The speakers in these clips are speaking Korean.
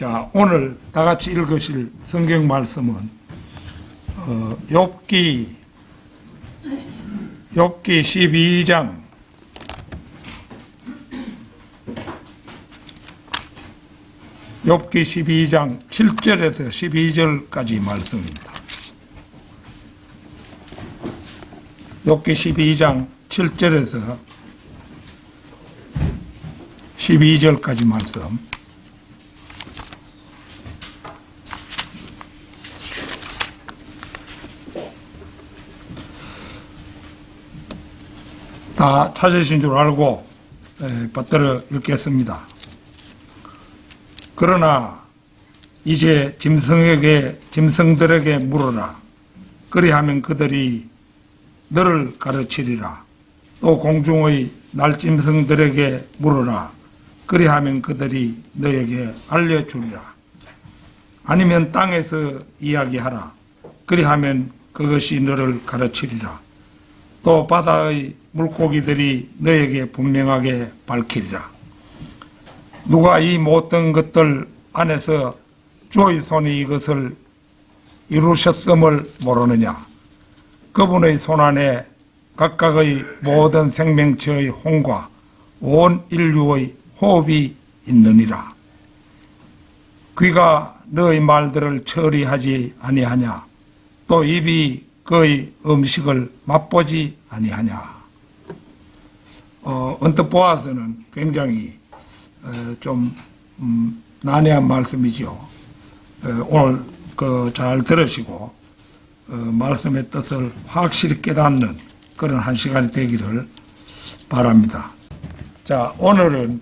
자, 오늘 다 같이 읽으실 성경 말씀은 욥기 12장 7절에서 12절까지 말씀입니다. 욥기 12장 7절에서 12절까지 말씀. 다 찾으신 줄 알고 받들어 읽겠습니다. 그러나 이제 짐승들에게 물어라. 그리하면 그들이 너를 가르치리라. 또 공중의 날짐승들에게 물어라. 그리하면 그들이 너에게 알려주리라. 아니면 땅에서 이야기하라. 그리하면 그것이 너를 가르치리라. 또 바다의 물고기들이 너에게 분명하게 밝히리라. 누가 이 모든 것들 안에서 주의 손이 이것을 이루셨음을 모르느냐. 그분의 손 안에 각각의 모든 생명체의 혼과 온 인류의 호흡이 있느니라. 귀가 너의 말들을 처리하지 아니하냐. 또 입이 그의 음식을 맛보지 아니하냐. 언뜻 보아서는 굉장히 좀 난해한 말씀이죠. 오늘 잘 들으시고 말씀의 뜻을 확실히 깨닫는 그런 한 시간이 되기를 바랍니다. 자, 오늘은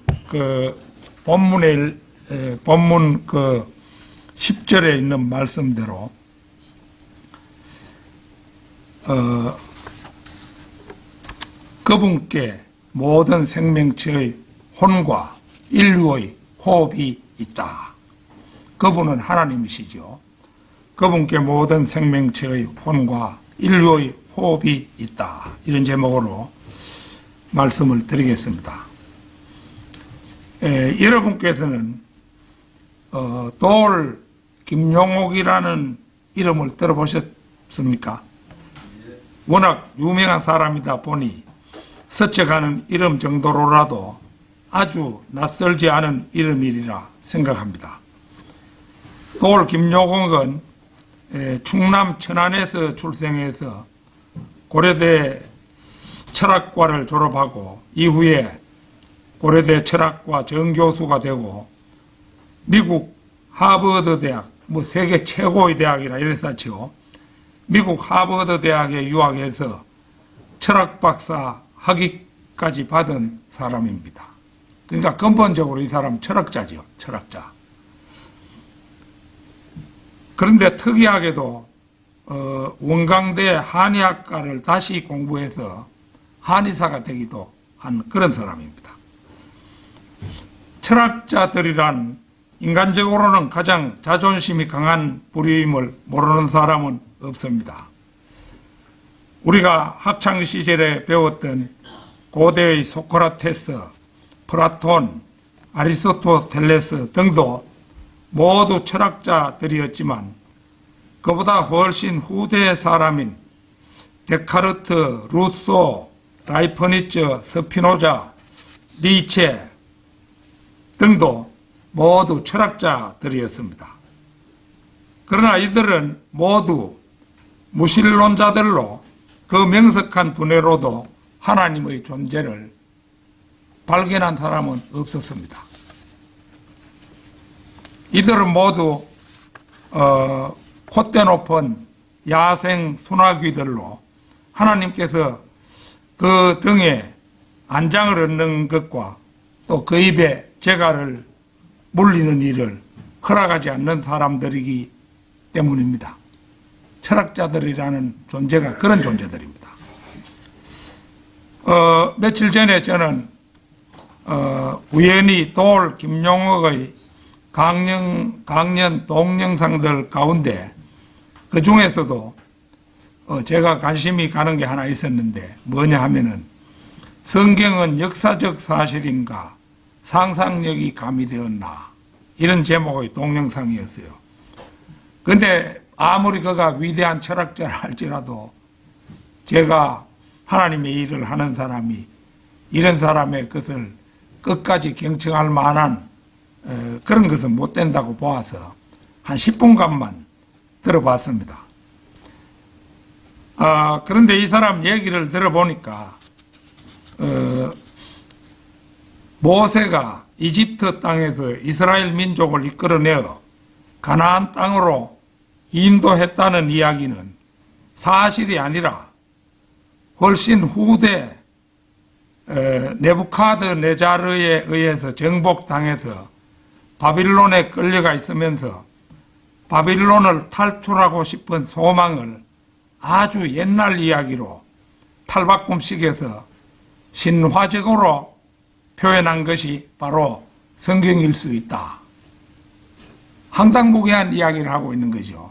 본문 10절에 있는 말씀대로 그분께 모든 생명체의 혼과 인류의 호흡이 있다. 그분은 하나님이시죠. 그분께 모든 생명체의 혼과 인류의 호흡이 있다. 이런 제목으로 말씀을 드리겠습니다. 여러분께서는 돌 김용옥이라는 이름을 들어보셨습니까? 워낙 유명한 사람이다 보니 스쳐가는 이름 정도로라도 아주 낯설지 않은 이름이리라 생각합니다. 돌 김용옥은 충남 천안에서 출생해서 고려대 철학과를 졸업하고 이후에 고려대 철학과 정교수가 되고 미국 하버드 대학, 세계 최고의 대학이라 이랬었죠. 미국 하버드 대학에 유학해서 철학 박사 학위까지 받은 사람입니다. 그러니까 근본적으로 이 사람은 철학자죠. 철학자. 그런데 특이하게도 원광대 한의학과를 다시 공부해서 한의사가 되기도 한 그런 사람입니다. 철학자들이란 인간적으로는 가장 자존심이 강한 부류임을 모르는 사람은 없습니다. 우리가 학창시절에 배웠던 고대의 소크라테스, 플라톤, 아리스토텔레스 등도 모두 철학자들이었지만 그보다 훨씬 후대 사람인 데카르트, 루소, 라이프니츠, 스피노자, 니체 등도 모두 철학자들이었습니다. 그러나 이들은 모두 무신론자들로 그 명석한 두뇌로도 하나님의 존재를 발견한 사람은 없었습니다. 이들은 모두 콧대 높은 야생 순화귀들로 하나님께서 그 등에 안장을 얻는 것과 또 그 입에 재갈을 물리는 일을 허락하지 않는 사람들이기 때문입니다. 철학자들이라는 존재가 그런 존재들입니다. 며칠 전에 저는 우연히 돌 김용옥의 강연 동영상들 가운데 그 중에서도 제가 관심이 가는 게 하나 있었는데 뭐냐 하면은 성경은 역사적 사실인가 상상력이 가미되었나 이런 제목의 동영상이었어요. 근데 아무리 그가 위대한 철학자라 할지라도 제가 하나님의 일을 하는 사람이 이런 사람의 것을 끝까지 경청할 만한 그런 것은 못 된다고 보아서 한 10분간만 들어봤습니다. 그런데 이 사람 얘기를 들어보니까 모세가 이집트 땅에서 이스라엘 민족을 이끌어내어 가나안 땅으로 인도했다는 이야기는 사실이 아니라 훨씬 후대 네부카드네자르에 의해서 정복당해서 바빌론에 끌려가 있으면서 바빌론을 탈출하고 싶은 소망을 아주 옛날 이야기로 탈바꿈식에서 신화적으로 표현한 것이 바로 성경일 수 있다. 황당무계한 이야기를 하고 있는 거죠.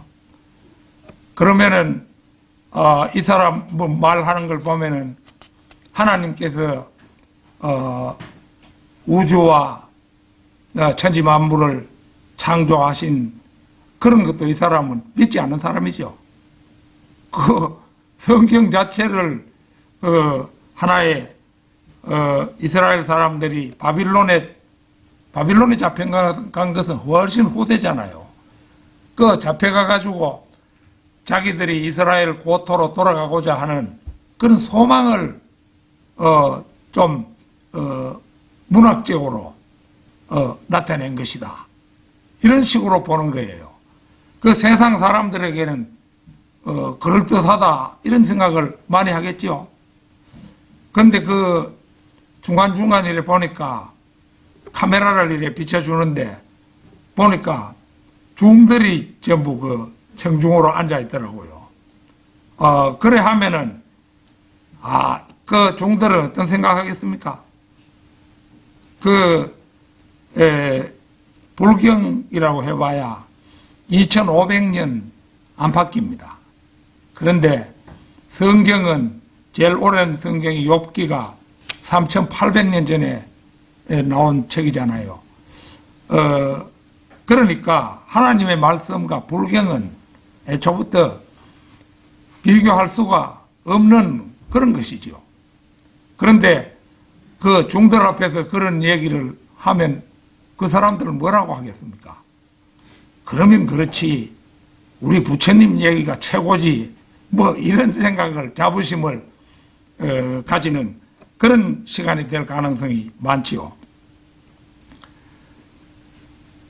그러면은 이 사람 말하는 걸 보면은 하나님께서 우주와 천지 만물을 창조하신 그런 것도 이 사람은 믿지 않는 사람이죠. 그 성경 자체를 하나의 이스라엘 사람들이 바빌론에 잡혀간 것은 훨씬 후대잖아요. 그 잡혀가가지고 자기들이 이스라엘 고토로 돌아가고자 하는 그런 소망을 문학적으로 나타낸 것이다. 이런 식으로 보는 거예요. 그 세상 사람들에게는 그럴듯하다 이런 생각을 많이 하겠죠. 그런데 그 중간중간 이래 보니까 카메라를 이래 비춰주는데 보니까 중들이 전부 그 청중으로 앉아 있더라고요. 그래 하면은 그 중들은 어떤 생각하겠습니까? 불경이라고 해봐야 2500년 안팎입니다. 그런데 성경은 제일 오랜 성경이 욥기가 3800년 전에 나온 책이잖아요. 그러니까 하나님의 말씀과 불경은 애초부터 비교할 수가 없는 그런 것이죠. 그런데 그 중들 앞에서 그런 얘기를 하면 그 사람들은 뭐라고 하겠습니까? 그러면 그렇지 우리 부처님 얘기가 최고지 뭐 이런 생각을 자부심을 가지는 그런 시간이 될 가능성이 많지요.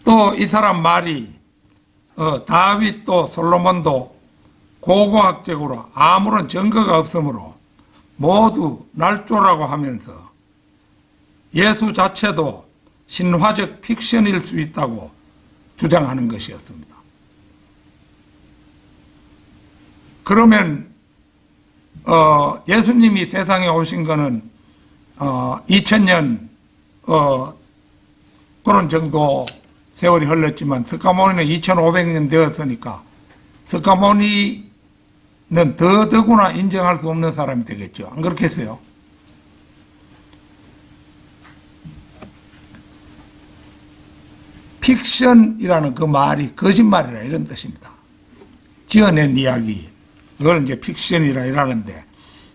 또 이 사람 말이 다윗도 솔로몬도 고고학적으로 아무런 증거가 없으므로 모두 날조라고 하면서 예수 자체도 신화적 픽션일 수 있다고 주장하는 것이었습니다. 그러면 예수님이 세상에 오신 거는 2000년 그런 정도 세월이 흘렀지만 스가모니는 2500년 되었으니까 스가모니는 더구나 인정할 수 없는 사람이 되겠죠. 안 그렇겠어요? 픽션이라는 그 말이 거짓말이라 이런 뜻입니다. 지어낸 이야기, 그걸 이제 픽션이라 이러는데,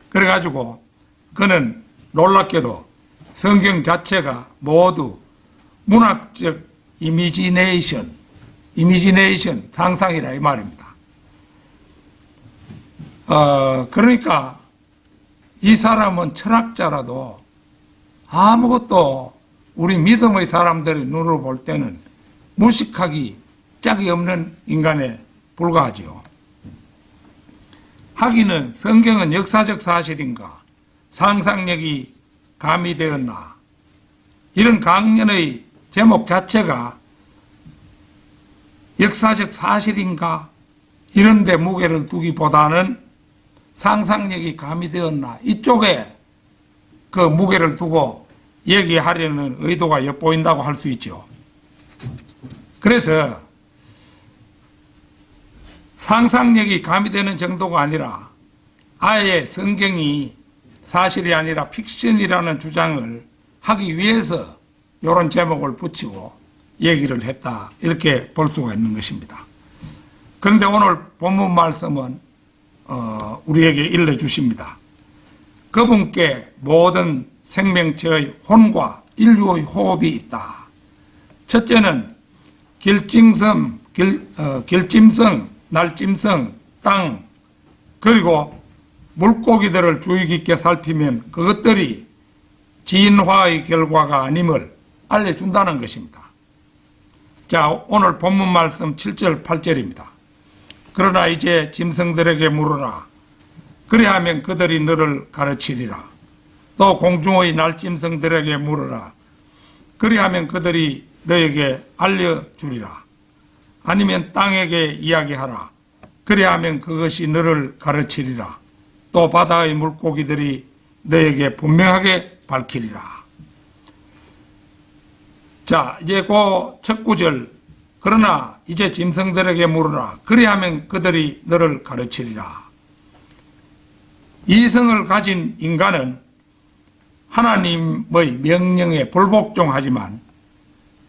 그래가지고 그는 놀랍게도 성경 자체가 모두 문학적 이미지네이션, 상상이라 이 말입니다. 그러니까 이 사람은 철학자라도 아무것도 우리 믿음의 사람들의 눈으로 볼 때는 무식하기 짝이 없는 인간에 불과하지요. 하기는 성경은 역사적 사실인가 상상력이 가미되었나 이런 강연의 제목 자체가 역사적 사실인가 이런 데 무게를 두기보다는 상상력이 가미되었나 이쪽에 그 무게를 두고 얘기하려는 의도가 엿보인다고 할 수 있죠. 그래서 상상력이 가미되는 정도가 아니라 아예 성경이 사실이 아니라 픽션이라는 주장을 하기 위해서 이런 제목을 붙이고 얘기를 했다. 이렇게 볼 수가 있는 것입니다. 그런데 오늘 본문 말씀은 우리에게 일러주십니다. 그분께 모든 생명체의 혼과 인류의 호흡이 있다. 첫째는 길짐승, 날짐승, 땅, 그리고 물고기들을 주의 깊게 살피면 그것들이 진화의 결과가 아님을 알려준다는 것입니다. 자, 오늘 본문 말씀 7절, 8절입니다. 그러나 이제 짐승들에게 물으라. 그리하면 그들이 너를 가르치리라. 또 공중의 날짐승들에게 물으라. 그리하면 그들이 너에게 알려주리라. 아니면 땅에게 이야기하라. 그리하면 그것이 너를 가르치리라. 또 바다의 물고기들이 너에게 분명하게 밝히리라. 자, 이제 그 첫 구절. 그러나 이제 짐승들에게 물으라. 그리하면 그들이 너를 가르치리라. 이성을 가진 인간은 하나님의 명령에 불복종하지만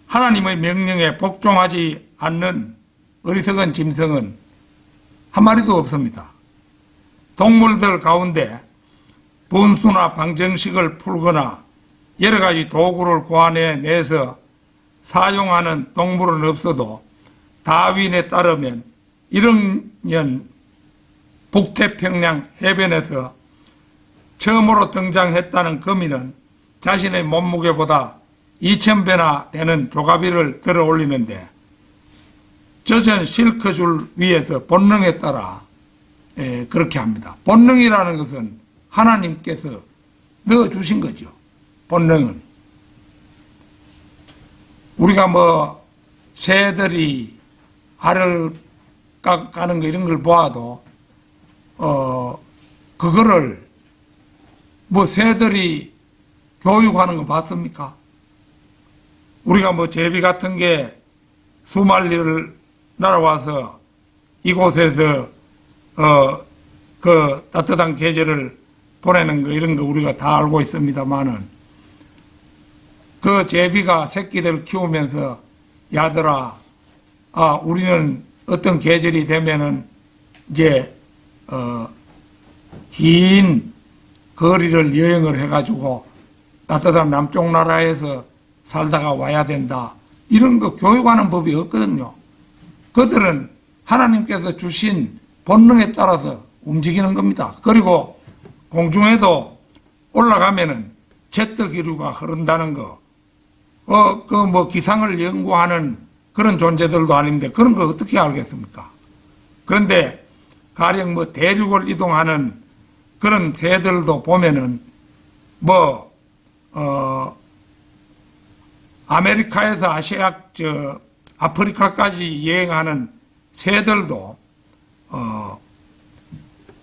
하나님의 명령에 복종하지 않는 어리석은 짐승은 한 마리도 없습니다. 동물들 가운데 분수나 방정식을 풀거나 여러 가지 도구를 고안해내서 사용하는 동물은 없어도 다윈에 따르면 1억 년 북태평양 해변에서 처음으로 등장했다는 거미는 자신의 몸무게보다 2000배나 되는 조가비를 들어 올리는데 젖은 실크줄 위에서 본능에 따라 그렇게 합니다. 본능이라는 것은 하나님께서 넣어주신 거죠. 본능은. 우리가 뭐 새들이 알을 까는 거 이런 걸 보아도 그거를 뭐 새들이 교육하는 거 봤습니까? 우리가 뭐 제비 같은 게 수만리를 날아와서 이곳에서 그 따뜻한 계절을 보내는 거 이런 거 우리가 다 알고 있습니다만은 그 제비가 새끼들 키우면서 야들아, 우리는 어떤 계절이 되면은 이제 긴 거리를 여행을 해가지고 따뜻한 남쪽 나라에서 살다가 와야 된다. 이런 거 교육하는 법이 없거든요. 그들은 하나님께서 주신 본능에 따라서 움직이는 겁니다. 그리고 공중에도 올라가면은 제트 기류가 흐른다는 거, 뭐 기상을 연구하는 그런 존재들도 아닌데 그런 거 어떻게 알겠습니까? 그런데 가령 뭐 대륙을 이동하는 그런 새들도 보면은 아메리카에서 아프리카까지 여행하는 새들도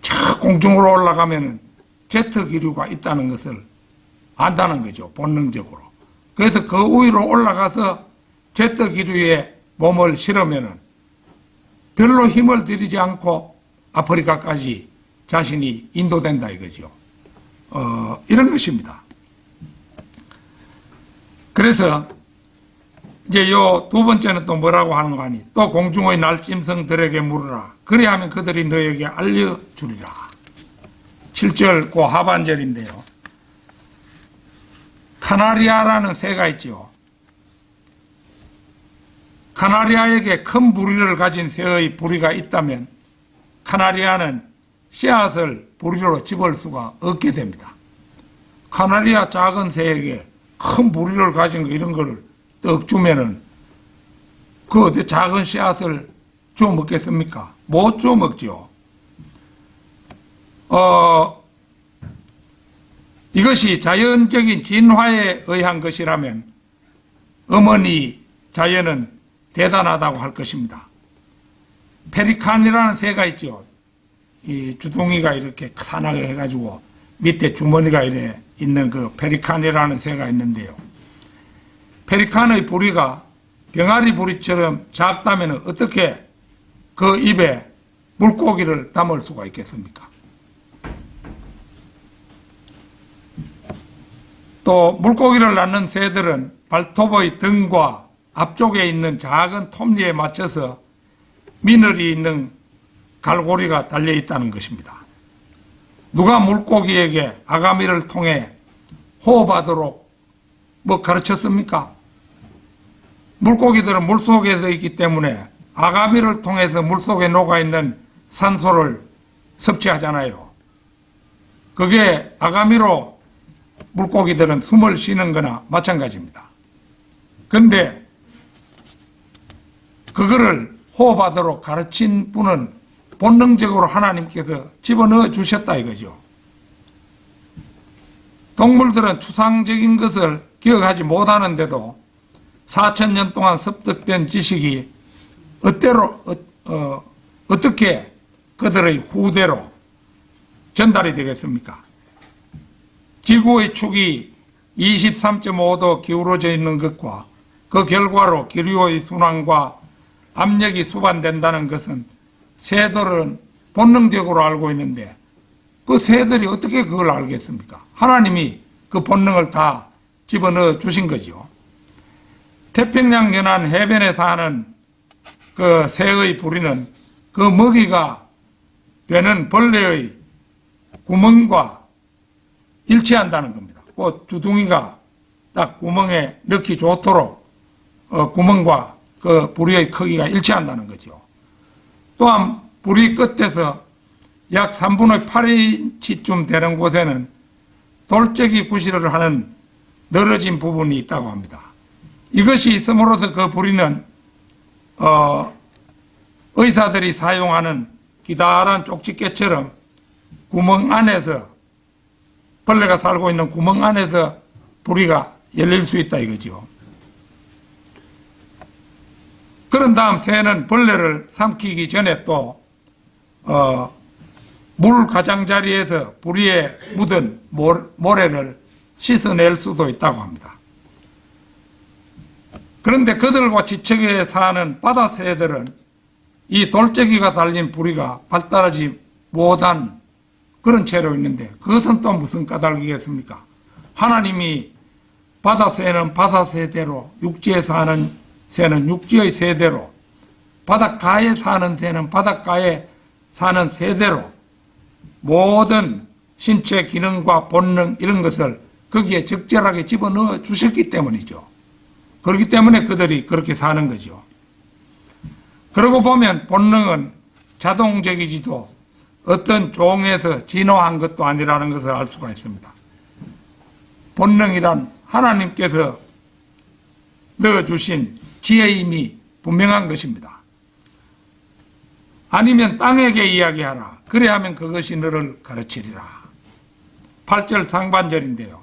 저 공중으로 올라가면은 제트 기류가 있다는 것을 안다는 거죠. 본능적으로. 그래서 그 위로 올라가서 제트 기류에 몸을 실으면은 별로 힘을 들이지 않고 아프리카까지 자신이 인도된다 이거죠. 이런 것입니다. 그래서 이제 요 두 번째는 또 뭐라고 하는 거 아니? 또 공중의 날짐승들에게 물으라. 그리하면 그들이 너에게 알려주리라. 7절 그 하반절인데요. 카나리아라는 새가 있죠. 카나리아에게 큰 부리를 가진 새의 부리가 있다면 카나리아는 씨앗을 부리로 집을 수가 없게 됩니다. 카나리아 작은 새에게 큰 부리를 가진 거 이런 거를 떡 주면은 그 어디 작은 씨앗을 주워 먹겠습니까? 못 주워 먹죠. 이것이 자연적인 진화에 의한 것이라면 어머니 자연은 대단하다고 할 것입니다. 페리칸이라는 새가 있죠. 이 주둥이가 이렇게 크산하게 해가지고 밑에 주머니가 이래 있는 그 페리칸이라는 새가 있는데요. 페리칸의 부리가 병아리 부리처럼 작다면 어떻게 그 입에 물고기를 담을 수가 있겠습니까? 또 물고기를 낳는 새들은 발톱의 등과 앞쪽에 있는 작은 톱니에 맞춰서 미늘이 있는 갈고리가 달려 있다는 것입니다. 누가 물고기에게 아가미를 통해 호흡하도록 가르쳤습니까? 물고기들은 물속에서 있기 때문에 아가미를 통해서 물속에 녹아있는 산소를 섭취하잖아요. 그게 아가미로 물고기들은 숨을 쉬는 거나 마찬가지입니다. 근데 그거를 호흡하도록 가르친 분은 본능적으로 하나님께서 집어넣어 주셨다 이거죠. 동물들은 추상적인 것을 기억하지 못하는데도 4,000년 동안 습득된 지식이 어떻게 그들의 후대로 전달이 되겠습니까? 지구의 축이 23.5도 기울어져 있는 것과 그 결과로 기류의 순환과 압력이 수반된다는 것은 새들은 본능적으로 알고 있는데 그 새들이 어떻게 그걸 알겠습니까? 하나님이 그 본능을 다 집어넣어 주신 거죠. 태평양 연안 해변에 사는 그 새의 부리는 그 먹이가 되는 벌레의 구멍과 일치한다는 겁니다. 그 주둥이가 딱 구멍에 넣기 좋도록 구멍과 그 부리의 크기가 일치한다는 거죠. 또한 부리 끝에서 약 3분의 8인치쯤 되는 곳에는 돌적이 구실을 하는 늘어진 부분이 있다고 합니다. 이것이 있음으로써 그 부리는 의사들이 사용하는 기다란 쪽집게처럼 구멍 안에서 벌레가 살고 있는 구멍 안에서 부리가 열릴 수 있다 이거죠. 그런 다음 새는 벌레를 삼키기 전에 또 물 가장자리에서 부리에 묻은 모래를 씻어낼 수도 있다고 합니다. 그런데 그들과 지척에 사는 바다새들은 이 돌적이가 달린 부리가 발달하지 못한 그런 채로 있는데 그것은 또 무슨 까닭이겠습니까? 하나님이 바다새는 바다새대로, 육지에 사는 새는 육지의 새대로, 바닷가에 사는 새는 바닷가에 사는 새대로 모든 신체 기능과 본능 이런 것을 거기에 적절하게 집어넣어 주셨기 때문이죠. 그렇기 때문에 그들이 그렇게 사는 거죠. 그러고 보면 본능은 자동적이지도 어떤 종에서 진화한 것도 아니라는 것을 알 수가 있습니다. 본능이란 하나님께서 넣어주신 지혜임이 분명한 것입니다. 아니면 땅에게 이야기하라. 그래야면 그것이 너를 가르치리라. 8절 상반절인데요.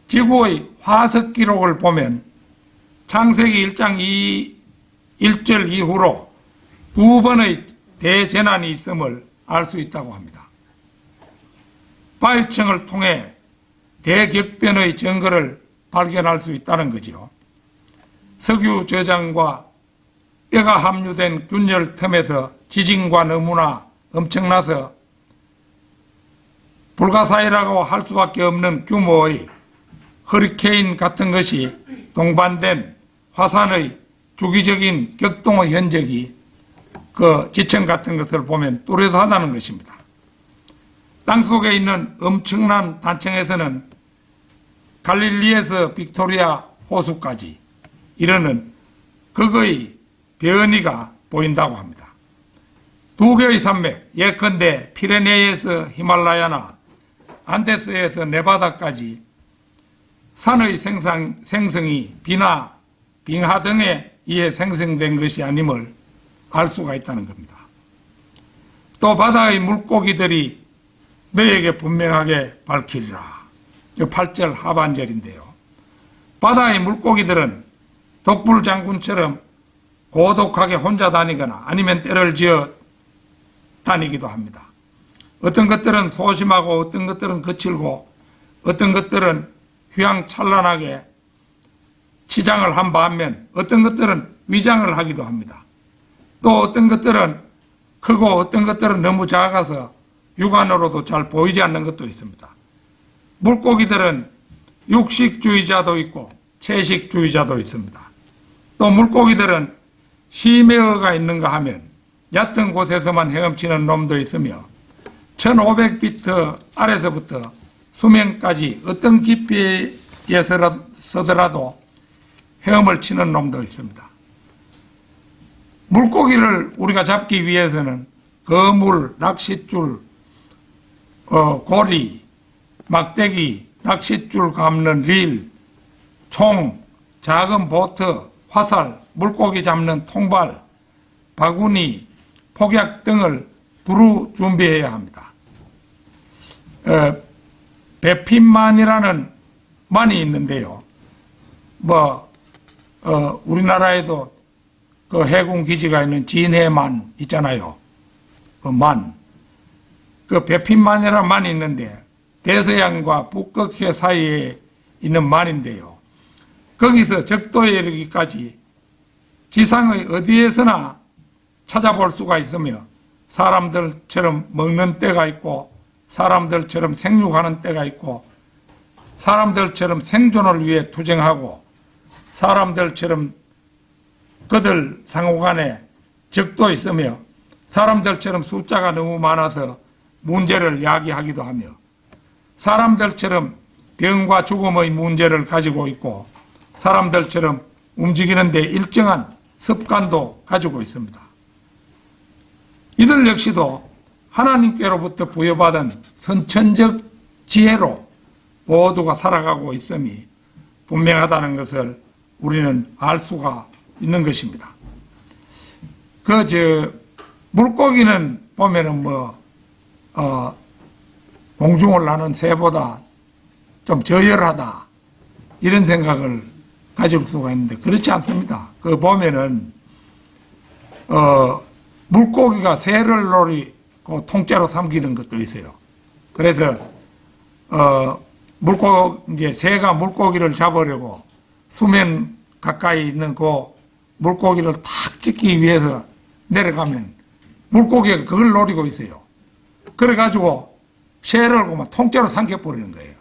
지구의 화석 기록을 보면 창세기 1장 1절 이후로 2번의 대재난이 있음을 알 수 있다고 합니다. 바위층을 통해 대격변의 증거를 발견할 수 있다는 거지요. 석유 저장과 뼈가 함유된 균열 틈에서 지진과 너무나 엄청나서 불가사의라고 할 수밖에 없는 규모의 허리케인 같은 것이 동반된 화산의 주기적인 격동의 흔적이 그 지층 같은 것을 보면 뚜렷하다는 것입니다. 땅속에 있는 엄청난 단층에서는 갈릴리에서 빅토리아 호수까지 이르는 극의 변이가 보인다고 합니다. 두 개의 산맥, 예컨대 피레네에서 히말라야나 안데스에서 네바다까지 산의 생성이 비나 빙하 등에 의해 생성된 것이 아님을 알 수가 있다는 겁니다. 또 바다의 물고기들이 너에게 분명하게 밝히리라. 8절 하반절인데요. 바다의 물고기들은 독불 장군처럼 고독하게 혼자 다니거나 아니면 때를 지어 다니기도 합니다. 어떤 것들은 소심하고 어떤 것들은 거칠고 어떤 것들은 휘황찬란하게 치장을 한 반면 어떤 것들은 위장을 하기도 합니다. 또 어떤 것들은 크고 어떤 것들은 너무 작아서 육안으로도 잘 보이지 않는 것도 있습니다. 물고기들은 육식주의자도 있고 채식주의자도 있습니다. 또 물고기들은 심해어가 있는가 하면 얕은 곳에서만 헤엄치는 놈도 있으며 1500피트 아래서부터 수면까지 어떤 깊이에서더라도 헤엄을 치는 놈도 있습니다. 물고기를 우리가 잡기 위해서는 거물, 낚싯줄, 고리, 막대기, 낚싯줄 감는 릴, 총, 작은 보트, 화살, 물고기 잡는 통발, 바구니, 폭약 등을 두루 준비해야 합니다. 배핀만이라는 만이 있는데요. 우리나라에도 그 해군 기지가 있는 진해만 있잖아요. 그 만. 그 배핀만이라는 만이 있는데 대서양과 북극해 사이에 있는 만인데요. 거기서 적도에 이르기까지 지상의 어디에서나 찾아볼 수가 있으며 사람들처럼 먹는 때가 있고 사람들처럼 생육하는 때가 있고 사람들처럼 생존을 위해 투쟁하고 사람들처럼 그들 상호간에 적도 있으며 사람들처럼 숫자가 너무 많아서 문제를 야기하기도 하며 사람들처럼 병과 죽음의 문제를 가지고 있고 사람들처럼 움직이는데 일정한 습관도 가지고 있습니다. 이들 역시도 하나님께로부터 부여받은 선천적 지혜로 모두가 살아가고 있음이 분명하다는 것을 우리는 알 수가 있는 것입니다. 물고기는 보면은 공중을 나는 새보다 좀 저열하다 이런 생각을 가질 수가 있는데 그렇지 않습니다. 보면은 물고기가 새를 노리고 통째로 삼키는 것도 있어요. 그래서 이제 새가 물고기를 잡으려고 수면 가까이 있는 그 물고기를 탁 찍기 위해서 내려가면 물고기가 그걸 노리고 있어요. 그래가지고 새를 그만 통째로 삼켜버리는 거예요.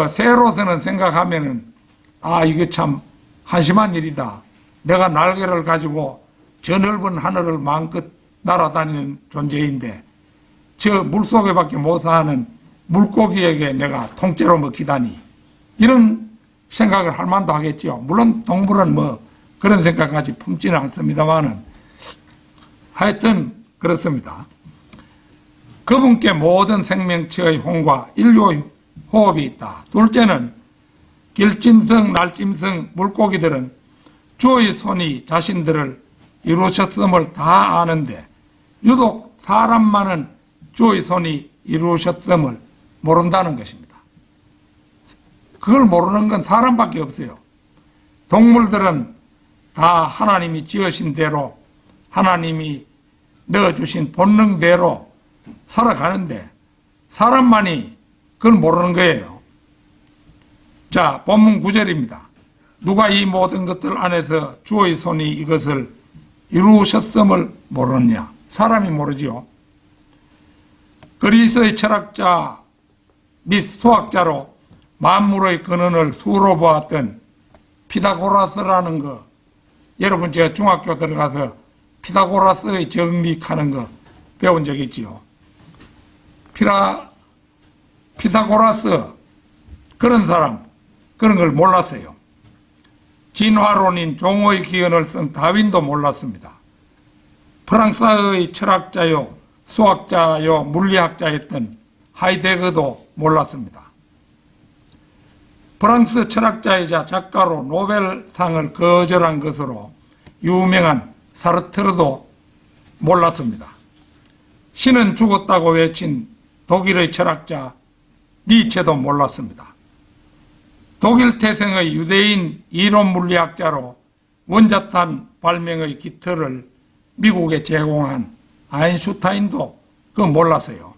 새로서는 생각하면은 이게 참 한심한 일이다. 내가 날개를 가지고 저 넓은 하늘을 마음껏 날아다니는 존재인데 저 물속에밖에 못 사는 물고기에게 내가 통째로 먹히다니 이런 생각을 할 만도 하겠죠. 물론 동물은 그런 생각까지 품지는 않습니다만은 하여튼 그렇습니다. 그분께 모든 생명체의 혼과 인류의 호흡이 있다. 둘째는 길짐승, 날짐승, 물고기들은 주의 손이 자신들을 이루셨음을 다 아는데 유독 사람만은 주의 손이 이루셨음을 모른다는 것입니다. 그걸 모르는 건 사람밖에 없어요. 동물들은 다 하나님이 지으신 대로 하나님이 넣어주신 본능대로 살아가는데 사람만이 그걸 모르는 거예요. 자, 본문 9절입니다. 누가 이 모든 것들 안에서 주의 손이 이것을 이루셨음을 모르느냐? 사람이 모르지요. 그리스의 철학자 및 수학자로 만물의 근원을 수로 보았던 피타고라스라는 거, 여러분 제가 중학교 들어가서 피타고라스의 정리하는 거 배운 적 있지요. 피타고라스 그런 사람 그런 걸 몰랐어요. 진화론인 종의 기원을 쓴 다윈도 몰랐습니다. 프랑스의 철학자요 수학자요 물리학자였던 하이데거도 몰랐습니다. 프랑스 철학자이자 작가로 노벨상을 거절한 것으로 유명한 사르트르도 몰랐습니다. 신은 죽었다고 외친 독일의 철학자 니체도 몰랐습니다. 독일 태생의 유대인 이론 물리학자로 원자탄 발명의 기틀을 미국에 제공한 아인슈타인도 그거 몰랐어요.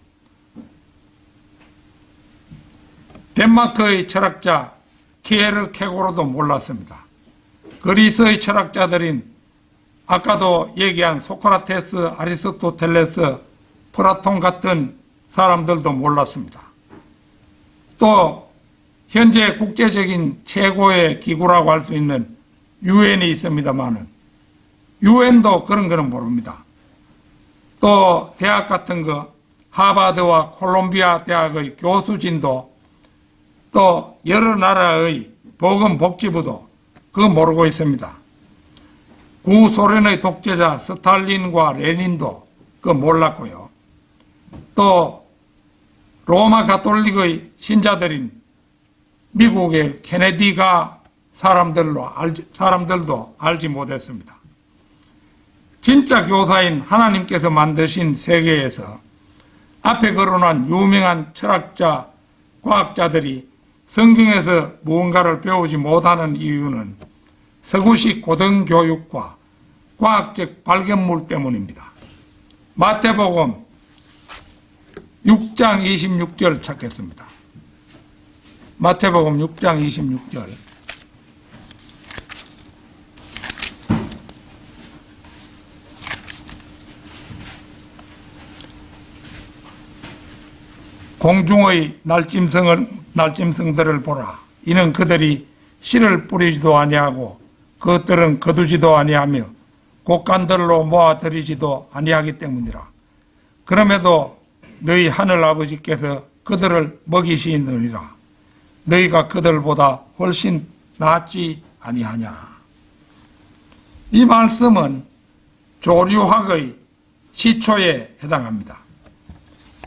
덴마크의 철학자 키에르케고르도 몰랐습니다. 그리스의 철학자들인 아까도 얘기한 소크라테스, 아리스토텔레스, 플라톤 같은 사람들도 몰랐습니다. 또 현재 국제적인 최고의 기구라고 할 수 있는 유엔이 있습니다만은 유엔도 그런 거는 모릅니다. 또 대학 같은 거 하버드와 콜롬비아 대학의 교수진도 또 여러 나라의 보건복지부도 그거 모르고 있습니다. 구소련의 독재자 스탈린과 레닌도 그거 몰랐고요. 또 로마 가톨릭의 신자들인 미국의 케네디가 사람들도 알지 못했습니다. 진짜 교사인 하나님께서 만드신 세계에서 앞에 거론한 유명한 철학자, 과학자들이 성경에서 무언가를 배우지 못하는 이유는 서구식 고등교육과 과학적 발견물 때문입니다. 마태복음 6장 26절 찾겠습니다. 마태복음 6장 26절. 공중의 날짐승들을 보라. 이는 그들이 씨를 뿌리지도 아니하고 그것들은 거두지도 아니하며 곡간들로 모아들이지도 아니하기 때문이라. 그럼에도 너희 하늘 아버지께서 그들을 먹이시느니라. 너희가 그들보다 훨씬 낫지 아니하냐. 이 말씀은 조류학의 시초에 해당합니다.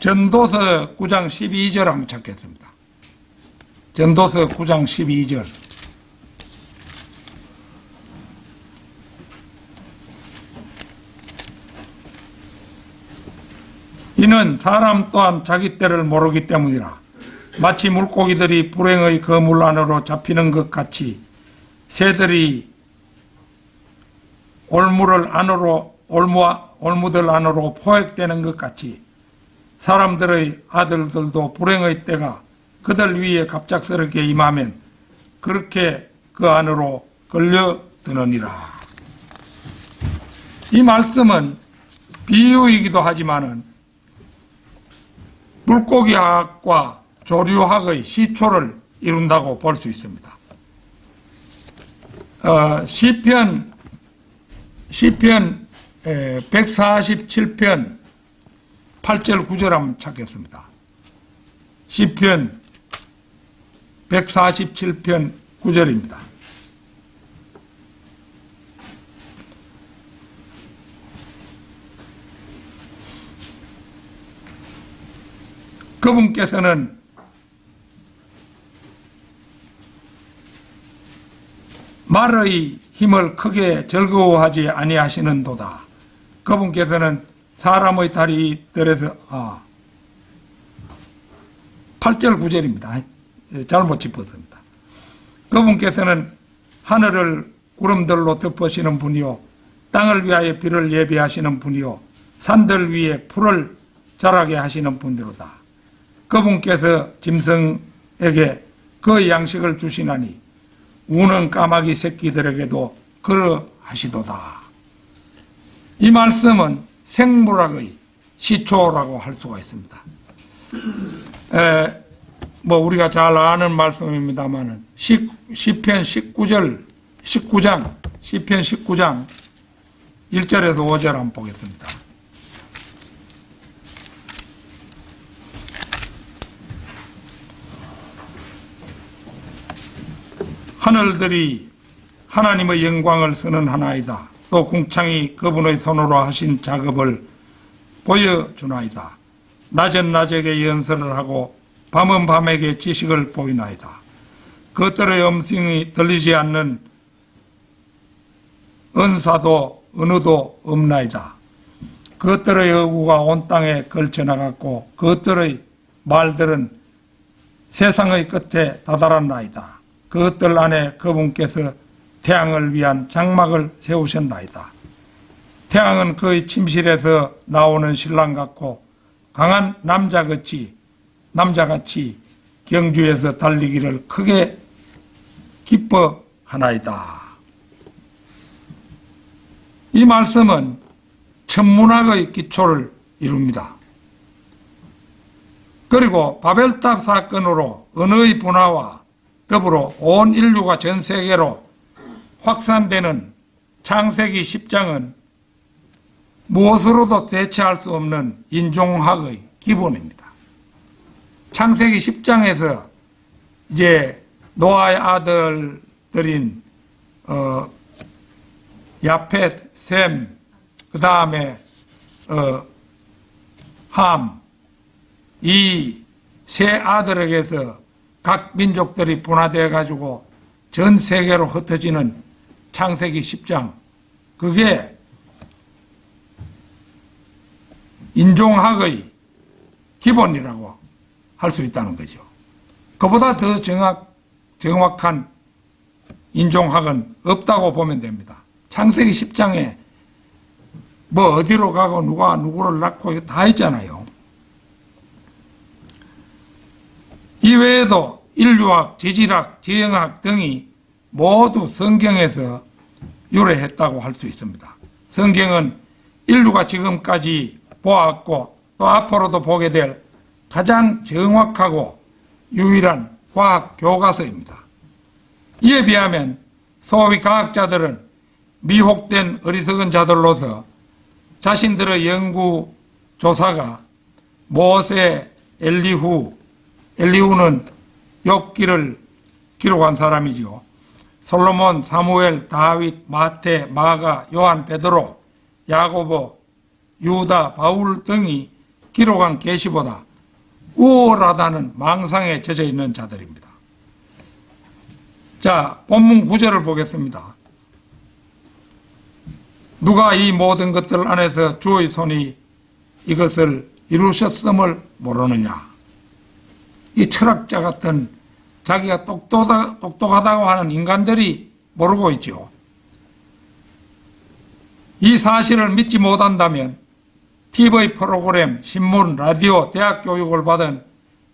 전도서 9장 12절 한번 찾겠습니다. 전도서 9장 12절. 이는 사람 또한 자기 때를 모르기 때문이라. 마치 물고기들이 불행의 그물 안으로 잡히는 것 같이 새들이 올무들 안으로 포획되는 것 같이 사람들의 아들들도 불행의 때가 그들 위에 갑작스럽게 임하면 그렇게 그 안으로 걸려드느니라. 이 말씀은 비유이기도 하지만은 물고기학과 조류학의 시초를 이룬다고 볼 수 있습니다. 시편 147편 8절 9절 한번 찾겠습니다. 시편 147편 9절입니다. 그분께서는 말의 힘을 크게 즐거워하지 아니하시는도다. 그분께서는 사람의 다리 들에서 8절 9절입니다. 잘못 짚었습니다. 그분께서는 하늘을 구름들로 덮으시는 분이요 땅을 위하여 비를 예비하시는 분이요 산들 위에 풀을 자라게 하시는 분이로다. 그분께서 짐승에게 그 양식을 주시나니 우는 까마귀 새끼들에게도 그러하시도다. 이 말씀은 생물학의 시초라고 할 수가 있습니다. 우리가 잘 아는 말씀입니다만은 시편 19장 시편 19장 1절에서 5절 한번 보겠습니다. 하늘들이 하나님의 영광을 쓰는 하나이다. 또 궁창이 그분의 손으로 하신 작업을 보여주나이다. 낮은 낮에게 연설을 하고 밤은 밤에게 지식을 보이나이다. 그것들의 음성이 들리지 않는 은사도 은우도 없나이다. 그것들의 어구가 온 땅에 걸쳐나갔고 그것들의 말들은 세상의 끝에 다다랐나이다. 그것들 안에 그분께서 태양을 위한 장막을 세우셨나이다. 태양은 그의 침실에서 나오는 신랑 같고 강한 남자같이 경주에서 달리기를 크게 기뻐하나이다. 이 말씀은 천문학의 기초를 이룹니다. 그리고 바벨탑 사건으로 언어의 분화와 더불어 온 인류가 전 세계로 확산되는 창세기 10장은 무엇으로도 대체할 수 없는 인종학의 기본입니다. 창세기 10장에서 이제 노아의 아들들인 야펫, 셈, 그 다음에 함, 이 세 아들에게서 각 민족들이 분화되어 가지고 전 세계로 흩어지는 창세기 10장, 그게 인종학의 기본이라고 할 수 있다는 거죠. 그보다 더 정확한 인종학은 없다고 보면 됩니다. 창세기 10장에 뭐 어디로 가고 누가 누구를 낳고 이거 다 있잖아요. 이외에도 인류학, 지질학, 지형학 등이 모두 성경에서 유래했다고 할 수 있습니다. 성경은 인류가 지금까지 보았고 또 앞으로도 보게 될 가장 정확하고 유일한 과학 교과서입니다. 이에 비하면 소위 과학자들은 미혹된 어리석은 자들로서 자신들의 연구 조사가 모세, 엘리후는 욥기를 기록한 사람이지요. 솔로몬, 사무엘, 다윗, 마태, 마가, 요한, 베드로, 야고보, 유다, 바울 등이 기록한 계시보다 우월하다는 망상에 젖어 있는 자들입니다. 자, 본문 9절을 보겠습니다. 누가 이 모든 것들 안에서 주의 손이 이것을 이루셨음을 모르느냐. 이 철학자 같은 자기가 똑똑하다고 하는 인간들이 모르고 있죠. 이 사실을 믿지 못한다면 TV 프로그램, 신문, 라디오, 대학 교육을 받은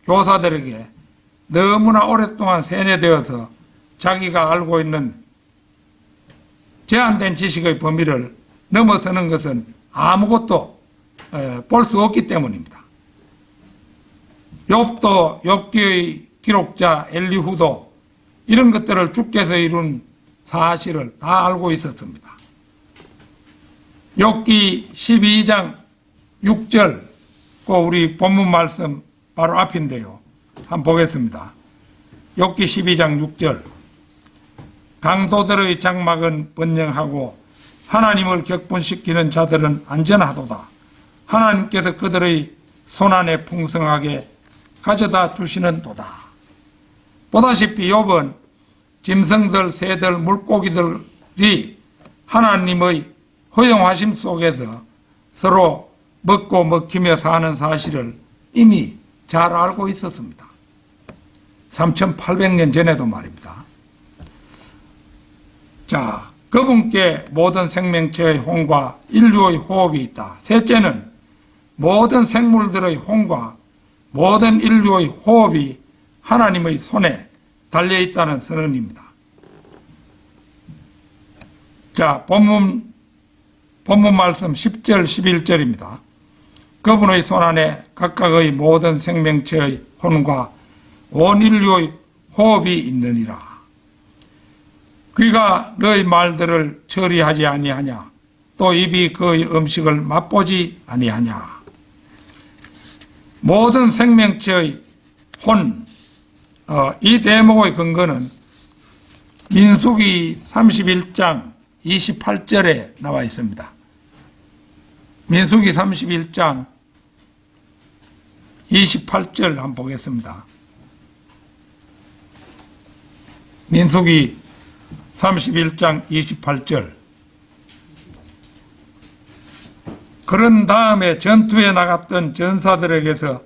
교사들에게 너무나 오랫동안 세뇌되어서 자기가 알고 있는 제한된 지식의 범위를 넘어서는 것은 아무것도 볼 수 없기 때문입니다. 욥도, 욥기의 기록자 엘리후도 이런 것들을 주께서 이룬 사실을 다 알고 있었습니다. 욥기 12장 6절, 우리 본문 말씀 바로 앞인데요. 한번 보겠습니다. 욥기 12장 6절. 강도들의 장막은 번영하고 하나님을 격분시키는 자들은 안전하도다. 하나님께서 그들의 손안에 풍성하게 가져다 주시는 도다. 보다시피 욥은 짐승들, 새들, 물고기들이 하나님의 허용하심 속에서 서로 먹고 먹히며 사는 사실을 이미 잘 알고 있었습니다. 3800년 전에도 말입니다. 자, 그분께 모든 생명체의 혼과 인류의 호흡이 있다. 셋째는 모든 생물들의 혼과 모든 인류의 호흡이 하나님의 손에 달려있다는 선언입니다. 자, 본문 말씀 10절, 11절입니다. 그분의 손안에 각각의 모든 생명체의 혼과 온 인류의 호흡이 있느니라. 귀가 너의 말들을 처리하지 아니하냐. 또 입이 그의 음식을 맛보지 아니하냐. 모든 생명체의 혼, 이 대목의 근거는 민수기 31장 28절에 나와 있습니다. 민수기 31장 28절 한번 보겠습니다. 민수기 31장 28절. 그런 다음에 전투에 나갔던 전사들에게서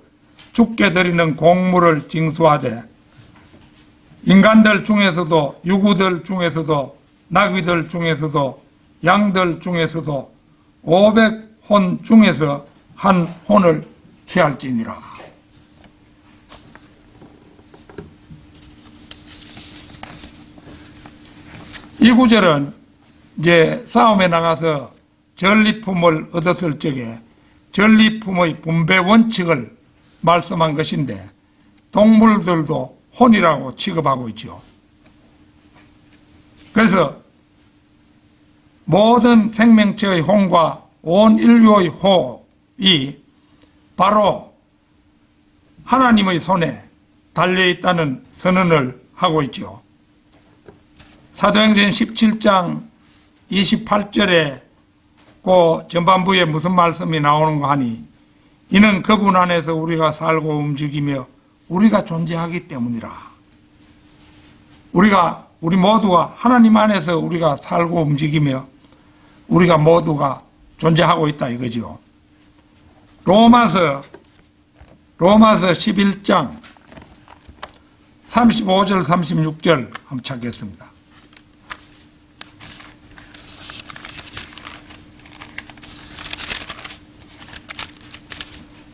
죽게 드리는 공물을 징수하되 인간들 중에서도 유구들 중에서도 나귀들 중에서도 양들 중에서도 500혼 중에서 한 혼을 취할지니라. 이 구절은 이제 싸움에 나가서 전리품을 얻었을 적에 전리품의 분배 원칙을 말씀한 것인데 동물들도 혼이라고 취급하고 있죠. 그래서 모든 생명체의 혼과 온 인류의 호흡이 바로 하나님의 손에 달려있다는 선언을 하고 있죠. 사도행전 17장 28절에 그 전반부에 무슨 말씀이 나오는가 하니 이는 그분 안에서 우리가 살고 움직이며 우리가 존재하기 때문이라. 우리 모두가 하나님 안에서 우리가 살고 움직이며 우리가 모두가 존재하고 있다 이거죠. 로마서 11장 35절 36절 한번 찾겠습니다.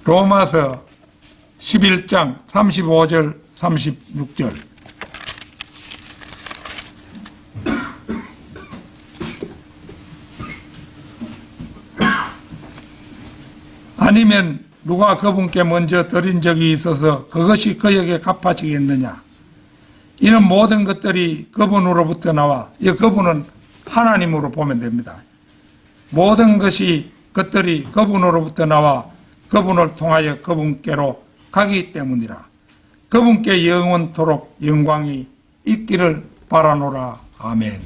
로마서 11장 35절 36절 아니면 누가 그분께 먼저 드린 적이 있어서 그것이 그에게 갚아지겠느냐. 이는 모든 것들이 그분으로부터 나와, 이 그분은 하나님으로 보면 됩니다. 모든 것들이 그분으로부터 나와 그분을 통하여 그분께로 가기 때문이라. 그분께 영원토록 영광이 있기를 바라노라. 아멘.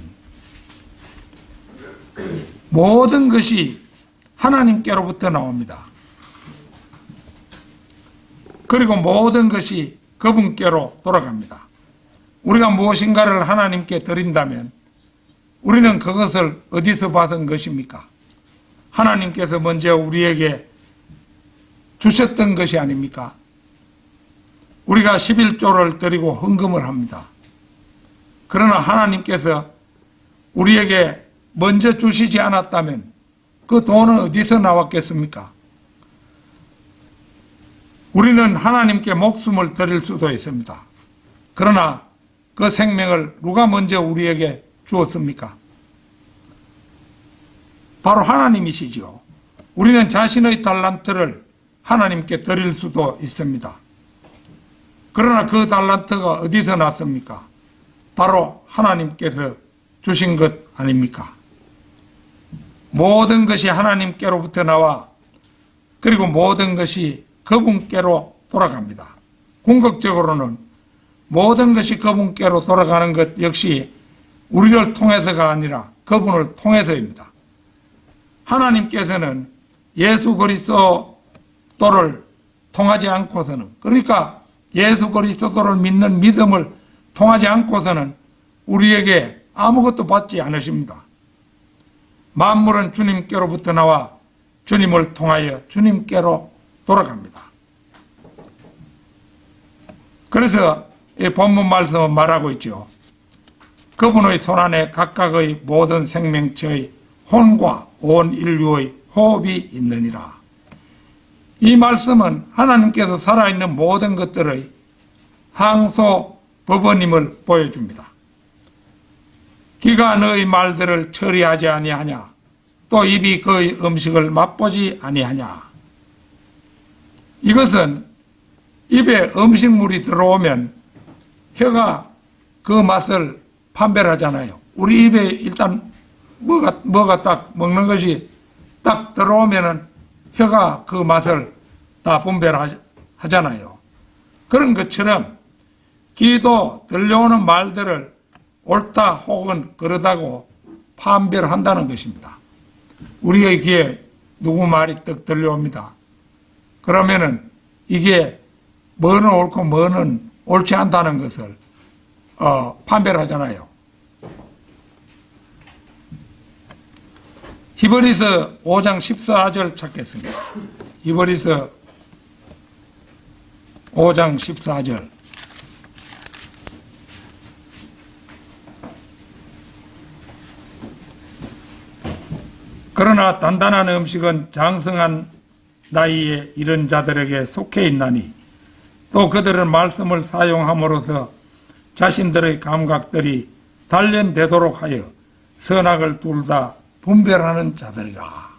모든 것이 하나님께로부터 나옵니다. 그리고 모든 것이 그분께로 돌아갑니다. 우리가 무엇인가를 하나님께 드린다면 우리는 그것을 어디서 받은 것입니까? 하나님께서 먼저 우리에게 주셨던 것이 아닙니까? 우리가 11조를 드리고 헌금을 합니다. 그러나 하나님께서 우리에게 먼저 주시지 않았다면 그 돈은 어디서 나왔겠습니까? 우리는 하나님께 목숨을 드릴 수도 있습니다. 그러나 그 생명을 누가 먼저 우리에게 주었습니까? 바로 하나님이시죠. 우리는 자신의 달란트를 하나님께 드릴 수도 있습니다. 그러나 그 달란트가 어디서 났습니까? 바로 하나님께서 주신 것 아닙니까? 모든 것이 하나님께로부터 나와 그리고 모든 것이 그분께로 돌아갑니다. 궁극적으로는 모든 것이 그분께로 돌아가는 것 역시 우리를 통해서가 아니라 그분을 통해서입니다. 하나님께서는 예수 그리스도를 통하지 않고서는, 그러니까 예수 그리스도를 믿는 믿음을 통하지 않고서는 우리에게 아무것도 받지 않으십니다. 만물은 주님께로부터 나와 주님을 통하여 주님께로 돌아갑니다. 그래서 이 본문 말씀은 말하고 있죠. 그분의 손안에 각각의 모든 생명체의 혼과 온 인류의 호흡이 있느니라. 이 말씀은 하나님께서 살아있는 모든 것들의 항소 법원임을 보여줍니다. 귀가 너의 말들을 처리하지 아니하냐, 또 입이 그의 음식을 맛보지 아니하냐. 이것은 입에 음식물이 들어오면 혀가 그 맛을 판별하잖아요. 우리 입에 일단 뭐가 딱 먹는 것이 딱 들어오면은 혀가 그 맛을 다 분별하잖아요. 그런 것처럼 귀도 들려오는 말들을 옳다 혹은 그러다고 판별한다는 것입니다. 우리의 귀에 누구 말이 떡 들려옵니다. 그러면은 이게 뭐는 옳고 뭐는 옳지 않다는 것을 판별하잖아요. 히브리서 5장 14절 찾겠습니다. 히브리서 5장 14절. 그러나 단단한 음식은 장성한 나이에 이른 자들에게 속해 있나니 또 그들은 말씀을 사용함으로써 자신들의 감각들이 단련되도록 하여 선악을 둘 다 분별하는 자들이라.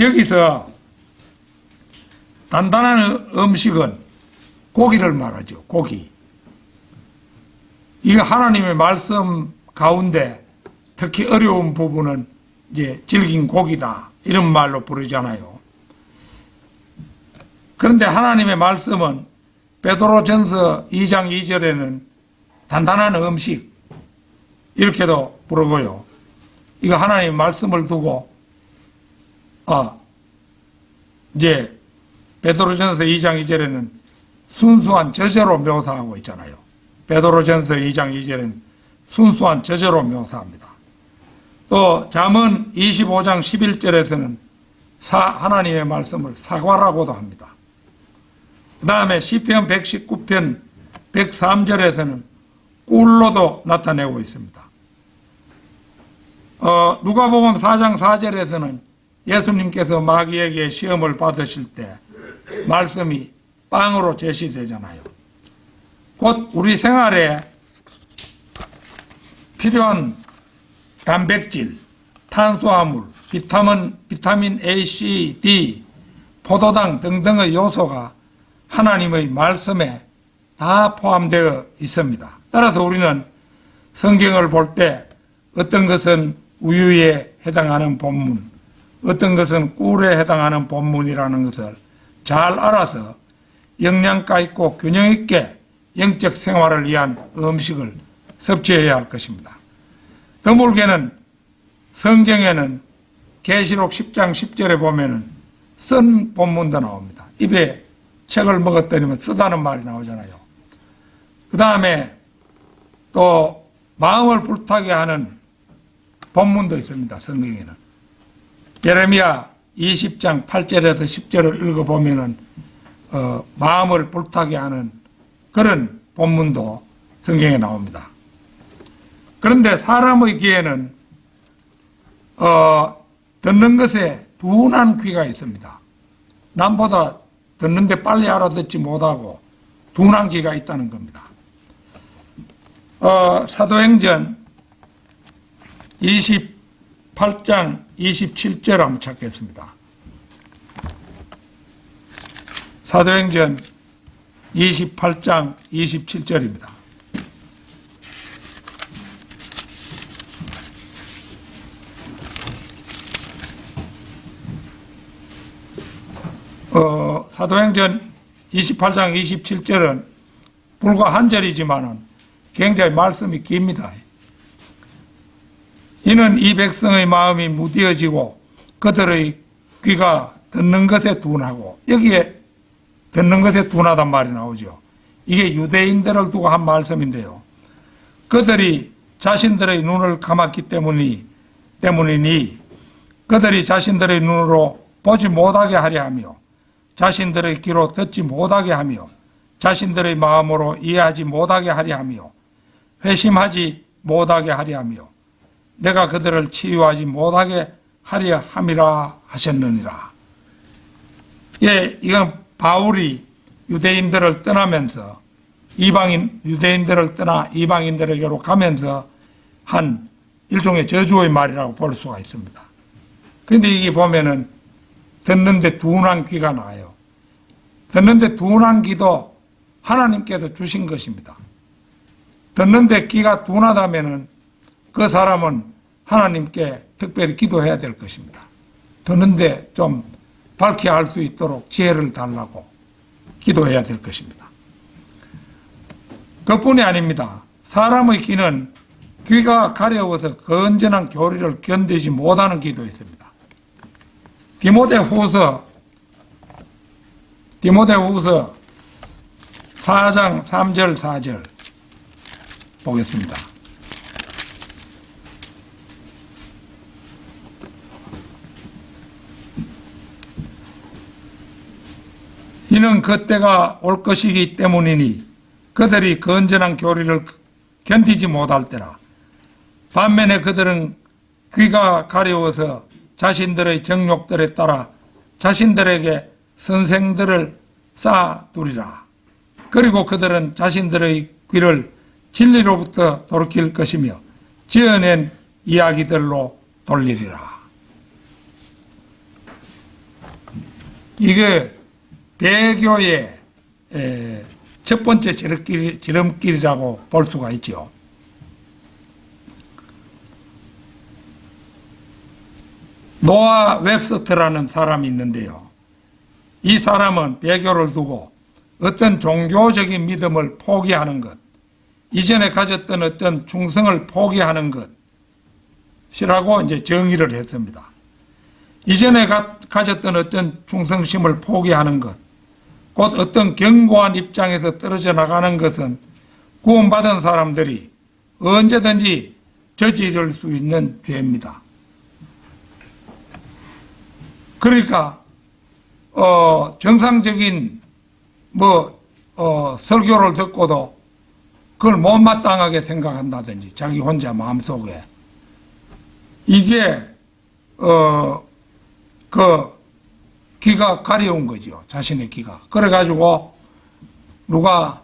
여기서 단단한 음식은 고기를 말하죠. 고기. 이게 하나님의 말씀 가운데 특히 어려운 부분은 이제 질긴 고기다 이런 말로 부르잖아요. 그런데 하나님의 말씀은 베드로전서 2장 2절에는 단단한 음식 이렇게도 부르고요. 이거 하나님의 말씀을 두고 이제 베드로전서 2장 2절에는 순수한 저절로 묘사하고 있잖아요. 베드로전서 2장 2절은 순수한 저절로 묘사합니다. 또 잠언 25장 11절에서는 하나님의 말씀을 사과라고도 합니다. 그 다음에 시편 119편 103절에서는 꿀로도 나타내고 있습니다. 누가복음 4장 4절에서는 예수님께서 마귀에게 시험을 받으실 때 말씀이 빵으로 제시되잖아요. 곧 우리 생활에 필요한 단백질, 탄수화물, 비타민 A, C, D, 포도당 등등의 요소가 하나님의 말씀에 다 포함되어 있습니다. 따라서 우리는 성경을 볼 때 어떤 것은 우유에 해당하는 본문, 어떤 것은 꿀에 해당하는 본문이라는 것을 잘 알아서 영양가 있고 균형 있게 영적 생활을 위한 음식을 섭취해야 할 것입니다. 드물게는 성경에는 계시록 10장 10절에 보면은 쓴 본문도 나옵니다. 입에 책을 먹었더니만 쓰다는 말이 나오잖아요. 그 다음에 또 마음을 불타게 하는 본문도 있습니다. 성경에는. 예레미야 20장 8절에서 10절을 읽어보면은 마음을 불타게 하는 그런 본문도 성경에 나옵니다. 그런데 사람의 귀에는 듣는 것에 둔한 귀가 있습니다. 남보다 듣는데 빨리 알아듣지 못하고 둔한 귀가 있다는 겁니다. 사도행전 28장 27절 한번 찾겠습니다. 사도행전 28장 27절입니다. 사도행전 28장 27절은 불과 한 절이지만은 굉장히 말씀이 깁니다. 이는 이 백성의 마음이 무디어지고 그들의 귀가 듣는 것에 둔하고, 여기에 듣는 것에 둔하단 말이 나오죠. 이게 유대인들을 두고 한 말씀인데요. 그들이 자신들의 눈을 감았기 때문이니 그들이 자신들의 눈으로 보지 못하게 하려 하며 자신들의 귀로 듣지 못하게 하며 자신들의 마음으로 이해하지 못하게 하려 하며 회심하지 못하게 하려 하며 내가 그들을 치유하지 못하게 하려 함이라 하셨느니라. 예, 이건 바울이 유대인들을 떠나면서 유대인들을 떠나 이방인들에게로 가면서 한 일종의 저주의 말이라고 볼 수가 있습니다. 그런데 이게 보면은 듣는데 둔한 귀가 나와요. 듣는데 둔한 귀도 하나님께서 주신 것입니다. 듣는데 귀가 둔하다면은 그 사람은 하나님께 특별히 기도해야 될 것입니다. 듣는데 좀 밝게 할 수 있도록 지혜를 달라고 기도해야 될 것입니다. 그뿐이 아닙니다. 사람의 귀는 귀가 가려워서 건전한 교리를 견디지 못하는 귀도 있습니다. 디모데후서 4장 3절 4절 보겠습니다. 이는 그때가 올 것이기 때문이니 그들이 건전한 교리를 견디지 못할 때라. 반면에 그들은 귀가 가려워서 자신들의 정욕들에 따라 자신들에게 선생들을 쌓아두리라. 그리고 그들은 자신들의 귀를 진리로부터 돌이킬 것이며 지어낸 이야기들로 돌리리라. 이게 배교의 첫 번째 지름길이라고 볼 수가 있죠. 노아 웹스터라는 사람이 있는데요. 이 사람은 배교를 두고 어떤 종교적인 믿음을 포기하는 것, 이전에 가졌던 어떤 충성을 포기하는 것이라고 이제 정의를 했습니다. 이전에 가졌던 어떤 충성심을 포기하는 것, 곧 어떤 견고한 입장에서 떨어져 나가는 것은 구원받은 사람들이 언제든지 저지를 수 있는 죄입니다. 그러니까 정상적인 설교를 듣고도 그걸 못마땅하게 생각한다든지 자기 혼자 마음속에 이게 귀가 가려운 거죠. 자신의 귀가. 그래가지고 누가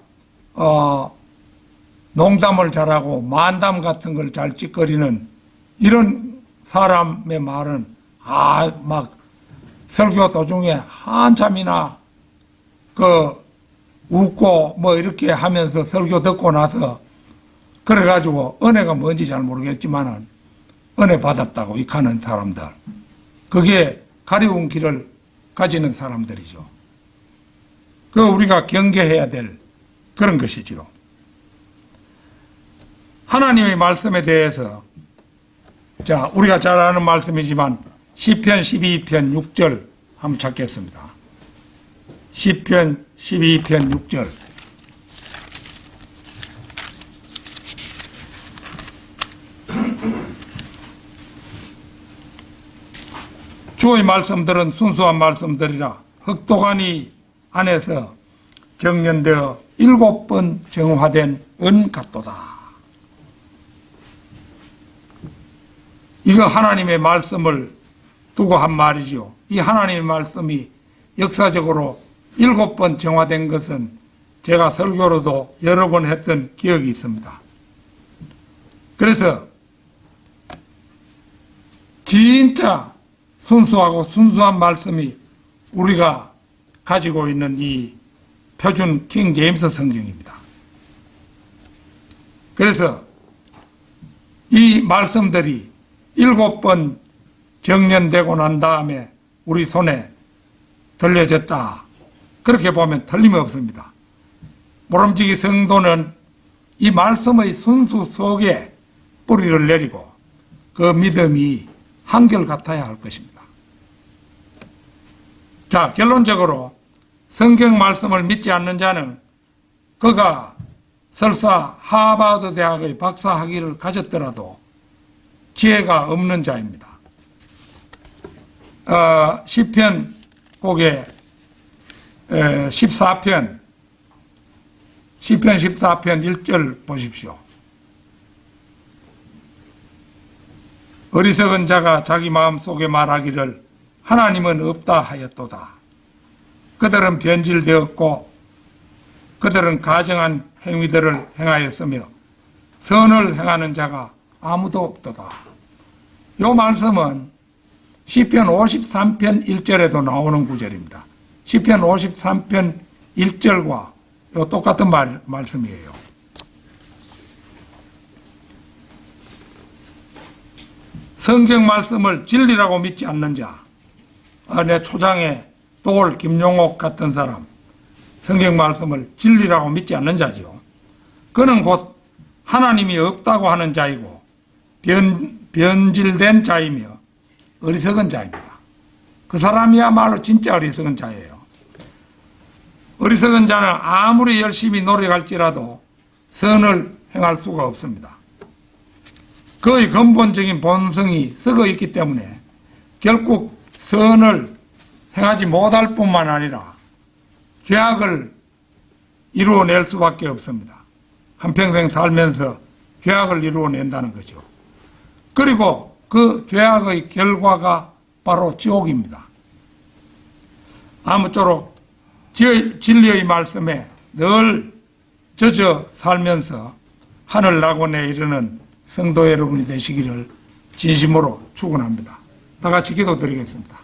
농담을 잘하고 만담 같은 걸 잘 찌꺼리는 이런 사람의 말은 막 설교 도중에 한참이나 웃고 이렇게 하면서 설교 듣고 나서 그래가지고 은혜가 뭔지 잘 모르겠지만은 은혜 받았다고 익하는 사람들. 그게 가려운 길을 가지는 사람들이죠. 우리가 경계해야 될 그런 것이죠. 하나님의 말씀에 대해서 우리가 잘 아는 말씀이지만 시편 12편 6절 한번 찾겠습니다. 시편 12편 6절. 주의 말씀들은 순수한 말씀들이라 흑도가니 안에서 정연되어 7번 정화된 은 같도다. 이거 하나님의 말씀을 두고 한 말이죠. 이 하나님의 말씀이 역사적으로 7번 정화된 것은 제가 설교로도 여러 번 했던 기억이 있습니다. 그래서 진짜 순수하고 순수한 말씀이 우리가 가지고 있는 이 표준 킹 제임스 성경입니다. 그래서 이 말씀들이 7번 정연되고 난 다음에 우리 손에 들려졌다. 그렇게 보면 틀림없습니다. 모름지기 성도는 이 말씀의 순수 속에 뿌리를 내리고 그 믿음이 한결같아야 할 것입니다. 자, 결론적으로 성경 말씀을 믿지 않는 자는 그가 설사 하버드 대학의 박사 학위를 가졌더라도 지혜가 없는 자입니다. 시편 곡에 14편 1절 보십시오. 어리석은 자가 자기 마음속에 말하기를 하나님은 없다 하였도다. 그들은 변질되었고 그들은 가증한 행위들을 행하였으며 선을 행하는 자가 아무도 없도다. 이 말씀은 시편 53편 1절에도 나오는 구절입니다. 시편 53편 1절과 똑같은 말씀이에요. 성경 말씀을 진리라고 믿지 않는 자, 내 초장에 돌 김용옥 같은 사람, 성경 말씀을 진리라고 믿지 않는 자죠. 그는 곧 하나님이 없다고 하는 자이고 변질된 자이며 어리석은 자입니다. 그 사람이야말로 진짜 어리석은 자예요. 어리석은 자는 아무리 열심히 노력할지라도 선을 행할 수가 없습니다. 그의 근본적인 본성이 썩어 있기 때문에 결국 선을 행하지 못할 뿐만 아니라 죄악을 이루어낼 수밖에 없습니다. 한평생 살면서 죄악을 이루어낸다는 거죠. 그리고 그 죄악의 결과가 바로 지옥입니다. 아무쪼록 진리의 말씀에 늘 젖어 살면서 하늘 낙원에 이르는 성도 여러분이 되시기를 진심으로 축원합니다. 다 같이 기도드리겠습니다.